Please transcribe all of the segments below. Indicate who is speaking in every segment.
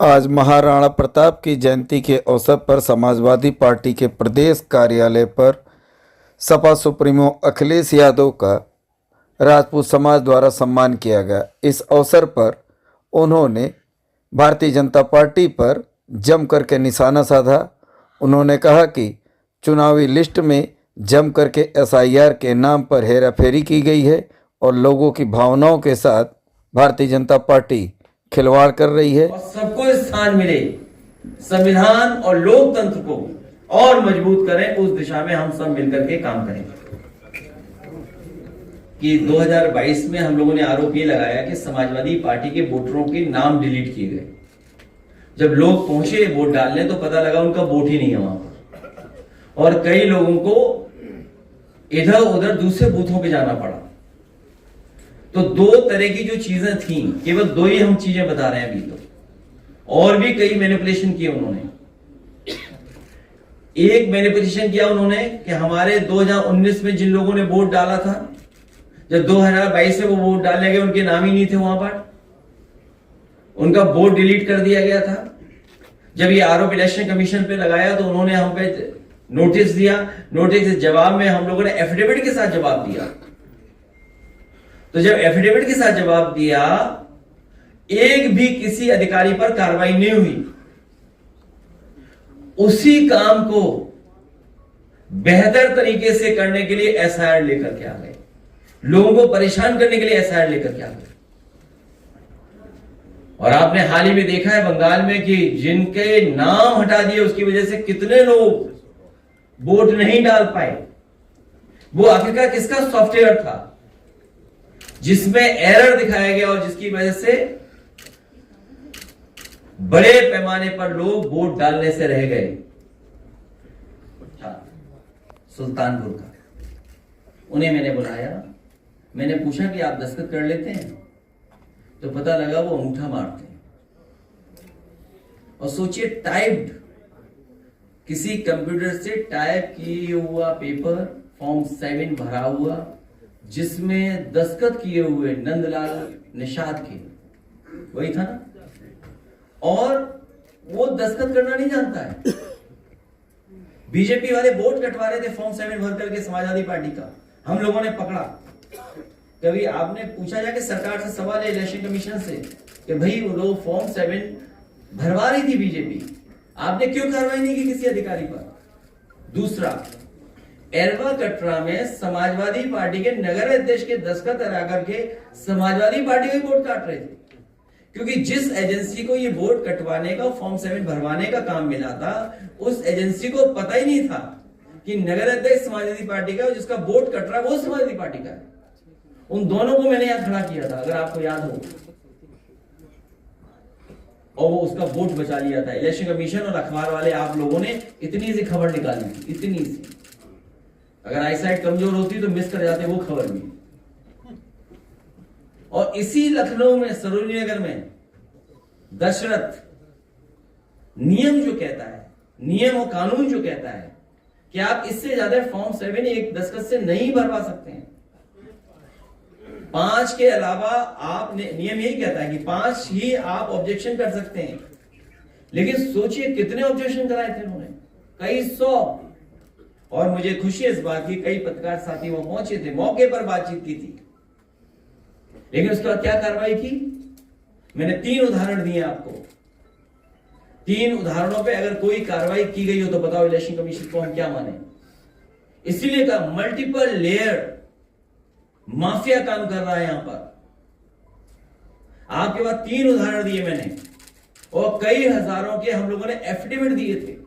Speaker 1: आज महाराणा प्रताप की जयंती के अवसर पर समाजवादी पार्टी के प्रदेश कार्यालय पर सपा सुप्रीमो अखिलेश यादव का राजपूत समाज द्वारा सम्मान किया गया। इस अवसर पर उन्होंने भारतीय जनता पार्टी पर जम करके निशाना साधा। उन्होंने कहा कि चुनावी लिस्ट में जम करके SIR के नाम पर हेराफेरी की गई है और लोगों की भावनाओं के साथ भारतीय जनता पार्टी खिलवाड़ कर रही है।
Speaker 2: और सबको स्थान मिले, संविधान और लोकतंत्र को और मजबूत करें, उस दिशा में हम सब मिलकर के काम करें। कि 2022 में हम लोगों ने आरोप ये लगाया कि समाजवादी पार्टी के वोटरों के नाम डिलीट किए गए। जब लोग पहुंचे वोट डालने तो पता लगा उनका वोट ही नहीं है वहां पर, और कई लोगों को इधर उधर दूसरे बूथों पे जाना पड़ा। तो दो तरह की जो चीजें थी, केवल दो ही हम चीजें बता रहे हैं अभी, तो और भी कई मैनिपुलेशन किए उन्होंने। एक मैनिपुलेशन किया उन्होंने कि हमारे 2019 में जिन लोगों ने वोट डाला था, जब 2022 में वो वोट डालने गए उनके नाम ही नहीं थे वहां पर, उनका वोट डिलीट कर दिया गया था। जब ये आरोप इलेक्शन कमीशन पे लगाया तो उन्होंने हम पे नोटिस दिया। नोटिस के जवाब में हम लोगों ने एफिडेविट के साथ जवाब दिया। तो जब एफिडेविट के साथ जवाब दिया, एक भी किसी अधिकारी पर कार्रवाई नहीं हुई। उसी काम को बेहतर तरीके से करने के लिए SIR लेकर के आ गए, लोगों को परेशान करने के लिए SIR लेकर के आ गए। और आपने हाल ही में देखा है बंगाल में कि जिनके नाम हटा दिए उसकी वजह से कितने लोग वोट नहीं डाल पाए। वो आखिरकार किसका सॉफ्टवेयर था जिसमें एरर दिखाया गया और जिसकी वजह से बड़े पैमाने पर लोग वोट डालने से रह गए। सुल्तानपुर का, उन्हें मैंने बुलाया, मैंने पूछा कि आप दस्तखत कर लेते हैं, तो पता लगा वो अंगूठा मारते हैं। और सोचिए, टाइप्ड, किसी कंप्यूटर से टाइप किए हुआ पेपर, फॉर्म 7 भरा हुआ, जिसमें दस्तखत किए हुए नंदलाल निषाद के, वही था ना। और वो दस्तखत करना नहीं जानता है। बीजेपी वाले वोट कटवा रहे थे फॉर्म 7 भर करके समाजवादी पार्टी का, हम लोगों ने पकड़ा। कभी आपने पूछा जाके सरकार से सवाल है, इलेक्शन कमीशन से, कि भाई वो लोग फॉर्म 7 भरवा रही थी बीजेपी, आपने क्यों कार्रवाई नहीं की किसी अधिकारी पर? दूसरा, एरवा कटरा में समाजवादी पार्टी के नगर अध्यक्ष के दस्तखत हरा करके समाजवादी पार्टी को वोट काट रहे थे, क्योंकि जिस एजेंसी को ये वोट कटवाने का, फॉर्म 7 भरवाने का काम मिला था, उस एजेंसी को पता ही नहीं था कि नगर अध्यक्ष समाजवादी पार्टी का, जिसका वोट कट रहा है वो समाजवादी पार्टी का है। उन दोनों को मैंने यहां खड़ा किया था, अगर आपको याद हो, और वो उसका वोट बचा लिया था। इलेक्शन कमीशन और अखबार वाले आप लोगों ने इतनी सी खबर निकाली थी, इतनी सी। अगर आईसाइट कमजोर होती तो मिस कर जाते वो खबर भी। और इसी लखनऊ में, सरोजनी नगर में, दशरथ नियम जो कहता है, नियम और कानून जो कहता है कि आप इससे ज्यादा फॉर्म 7 एक दस्तखत से नहीं भरवा सकते हैं। 5 के अलावा आप, नियम यही कहता है कि 5 ही आप ऑब्जेक्शन कर सकते हैं। लेकिन सोचिए कितने ऑब्जेक्शन कराए थे उन्होंने, कई 100। और मुझे खुशी है इस बात की, कई पत्रकार साथी वहां पहुंचे थे, मौके पर बातचीत की थी। लेकिन उसके बाद क्या कार्रवाई की? मैंने 3 उदाहरण दिए आपको। 3 उदाहरणों पे अगर कोई कार्रवाई की गई हो तो बताओ इलेक्शन कमीशन को हम क्या माने? इसीलिए कहा मल्टीपल लेयर माफिया काम कर रहा है यहां पर। आपके पास 3 उदाहरण दिए मैंने, और कई हजारों के हम लोगों ने एफिडेविट दिए थे,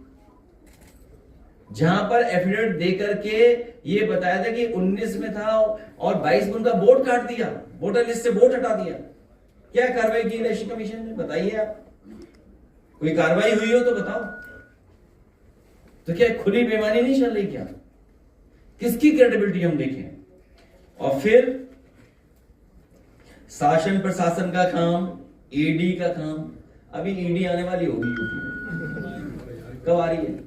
Speaker 2: जहां पर एफिडेविट देकर के ये बताया था कि 19 में था और 22 में उनका वोट काट दिया, वोटर लिस्ट से वोट हटा दिया। क्या कार्रवाई की इलेक्शन कमीशन ने? बताइए आप, कोई कार्रवाई हुई हो तो बताओ। तो क्या खुली बेईमानी नहीं चल रही क्या? किसकी क्रेडिबिलिटी हम देखें? और फिर शासन प्रशासन का काम, ईडी का काम। अभी ईडी आने वाली होगी यूपी में, कब आ रही है?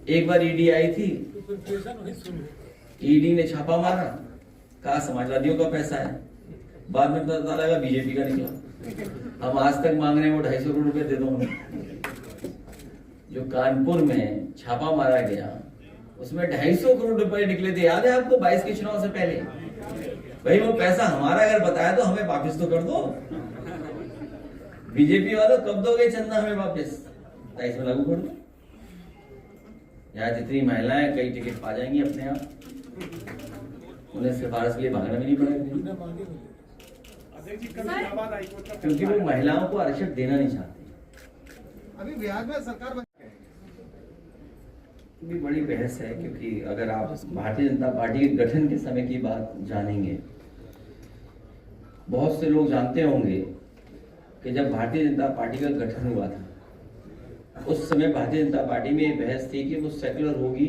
Speaker 2: एक बार ईडी आई थी, ईडी ने छापा मारा, कहा समाजवादियों का पैसा है, बाद में पता लगा बीजेपी का निकला। हम आज तक मांग रहे हैं वो 250 करोड़ रुपए दे दो हमें। जो कानपुर में छापा मारा गया उसमें 250 करोड़ रुपए निकले थे, याद है आपको 22 के चुनाव से पहले? भाई वो पैसा हमारा अगर बताया तो हमें वापस तो कर दो। बीजेपी वालों कब दोगे चंदा हमें वापस? 23 में लागू कर दो। यहाँ जितनी महिलाएं कई टिकट पा जाएंगी अपने आप, उन्हें सिफारिश के लिए भागना भी नहीं पड़ेगा, क्योंकि वो महिलाओं को आरक्षण देना नहीं चाहते।
Speaker 3: अभी बिहार में सरकार
Speaker 2: भी बड़ी बहस है, क्योंकि अगर आप भारतीय जनता पार्टी के गठन के समय की बात जानेंगे, बहुत से लोग जानते होंगे कि जब भारतीय जनता पार्टी का गठन हुआ था उस समय भारतीय जनता पार्टी में ये बहस थी कि वो सेकुलर होगी,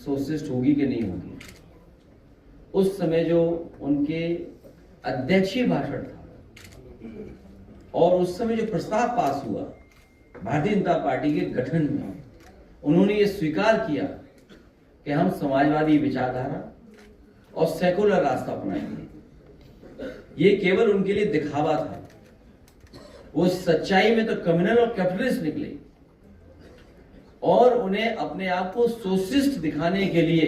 Speaker 2: सोशलिस्ट होगी कि नहीं होगी। उस समय जो उनके अध्यक्षीय भाषण था और उस समय जो प्रस्ताव पास हुआ भारतीय जनता पार्टी के गठन में, उन्होंने ये स्वीकार किया कि हम समाजवादी विचारधारा और सेकुलर रास्ता अपनाएंगे। ये केवल उनके लिए दिखावा था, वो सच्चाई में तो कम्युनल और कैपिटलिस्ट निकले और उन्हें अपने आप को सोशलिस्ट दिखाने के लिए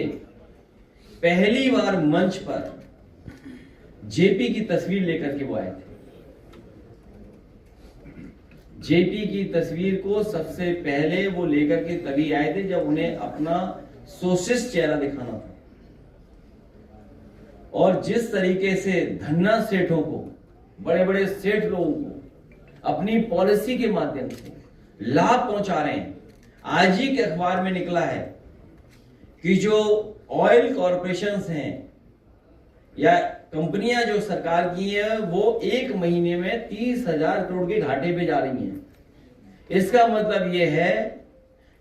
Speaker 2: पहली बार मंच पर जेपी की तस्वीर लेकर के वो आए थे। जेपी की तस्वीर को सबसे पहले वो लेकर के तभी आए थे जब उन्हें अपना सोशलिस्ट चेहरा दिखाना था। और जिस तरीके से धन्ना सेठों को, बड़े बड़े सेठ लोगों को अपनी पॉलिसी के माध्यम से लाभ पहुंचा रहे हैं। आज ही के अखबार में निकला है कि जो ऑयल कॉरपोरेशंस हैं या कंपनियां जो सरकार की हैं वो एक महीने में 30,000 करोड़ के घाटे पे जा रही हैं। इसका मतलब यह है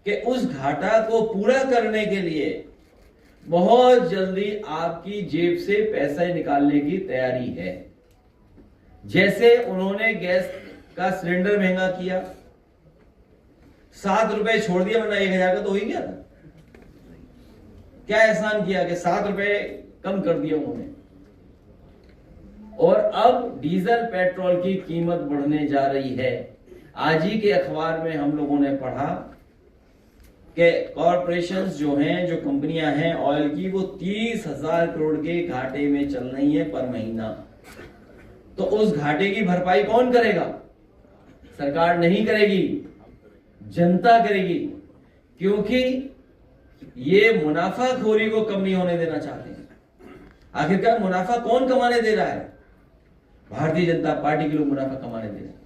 Speaker 2: कि उस घाटा को पूरा करने के लिए बहुत जल्दी आपकी जेब से पैसे निकालने की तैयारी है। जैसे उन्होंने गैस का सिलेंडर महंगा किया, 7 रुपए छोड़ दिया, वरना 1,000 का तो हो ही गया था। क्या एहसान किया कि 7 रुपए कम कर दिया उन्होंने। और अब डीजल पेट्रोल की कीमत बढ़ने जा रही है। आज ही के अखबार में हम लोगों ने पढ़ा कि कॉरपोरेशंस जो हैं, जो कंपनियां हैं ऑयल की, वो 30,000 करोड़ के घाटे में चल रही हैं पर महीना। तो उस घाटे की भरपाई कौन करेगा? सरकार नहीं करेगी, जनता करेगी, क्योंकि ये मुनाफाखोरी को कम नहीं होने देना चाहते हैं। आखिरकार मुनाफा कौन कमाने दे रहा है? भारतीय जनता पार्टी के लोग मुनाफा कमाने दे रहे हैं।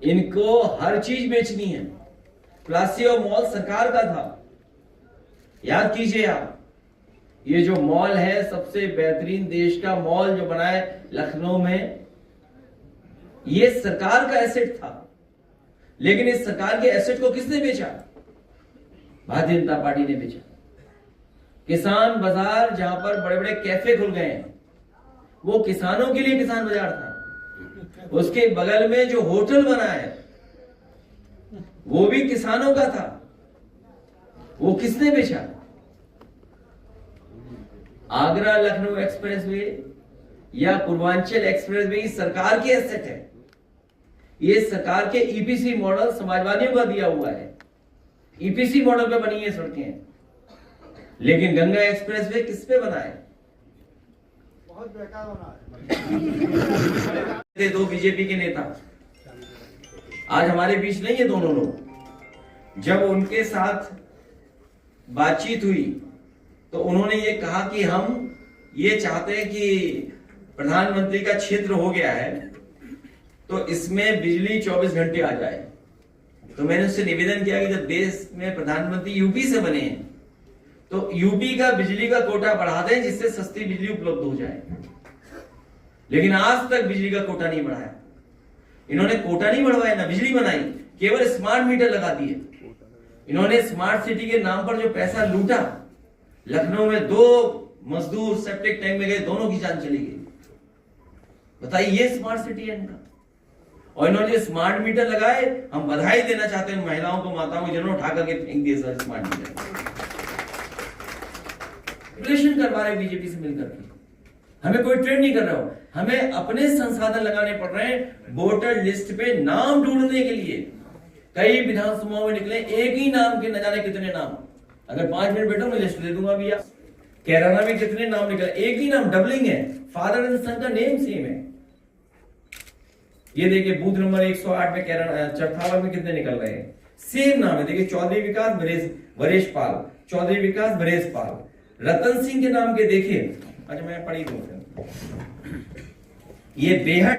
Speaker 2: इनको हर चीज बेचनी है। प्लासियो मॉल सरकार का था, याद कीजिए आप। ये जो मॉल है, सबसे बेहतरीन देश का मॉल जो बना है लखनऊ में, ये सरकार का एसेट था। लेकिन इस सरकार के एसेट को किसने बेचा? भारतीय जनता पार्टी ने बेचा। किसान बाजार, जहां पर बड़े बड़े कैफे खुल गए हैं, वो किसानों के लिए किसान बाजार था। उसके बगल में जो होटल बना है वो भी किसानों का था। वो किसने बेचा? आगरा लखनऊ एक्सप्रेसवे या पूर्वांचल एक्सप्रेसवे सरकार के एसेट है। ये सरकार के ईपीसी मॉडल समाजवादियों का दिया हुआ है। ईपीसी मॉडल पे बनी है सड़कें। लेकिन गंगा एक्सप्रेसवे किस पे बना है?
Speaker 3: बहुत बेकार बना है।
Speaker 2: दो बीजेपी के नेता आज हमारे बीच नहीं है। दोनों लोग, जब उनके साथ बातचीत हुई तो उन्होंने ये कहा कि हम ये चाहते हैं कि प्रधानमंत्री का क्षेत्र हो गया है तो इसमें बिजली 24 घंटे आ जाए। तो मैंने उससे निवेदन किया कि जब देश में प्रधानमंत्री यूपी से बने हैं तो यूपी का बिजली का कोटा बढ़ा दें जिससे सस्ती बिजली उपलब्ध हो जाए। लेकिन आज तक बिजली का कोटा नहीं बढ़ाया। इन्होंने कोटा नहीं बढ़वाया, ना बिजली बनाई, केवल स्मार्ट मीटर लगा दिए। इन्होंने स्मार्ट सिटी के नाम पर जो पैसा लूटा, लखनऊ में 2 मजदूर सेप्टिक टैंक में गए, दोनों की जान चली गई। बताइए, ये स्मार्ट सिटी है इनका। और इन्होंने जो स्मार्ट मीटर लगाए, हम बधाई देना चाहते हैं महिलाओं को, माताओं को, जिन्होंने उठा करके फेंक दिए सर स्मार्ट मीटर। करवा रहे बीजेपी से मिलकर के, हमें कोई ट्रेंड नहीं कर रहा हो। हमें अपने संसाधन लगाने पड़ रहे हैं वोटर लिस्ट पे नाम ढूंढने के लिए। कई विधानसभाओं में निकले एक ही नाम के न जाने कितने नाम। अगर 5 मिनट बैठो मैं लिस्ट दे दूंगा अभी। आप केरला में कितने नाम निकले, एक ही नाम, डबलिंग है, फादर एंड सन का नेम सेम है। ये देखिए बूथ नंबर 108 में केरला चरथावा में कितने निकल रहे हैं, सेम नाम है। देखिए चौधरी विकास वरेश पाल, चौधरी विकास वरेश पाल, रतन सिंह के नाम के देखिए। अच्छा मैं पढ़ी दूं, ये बेहद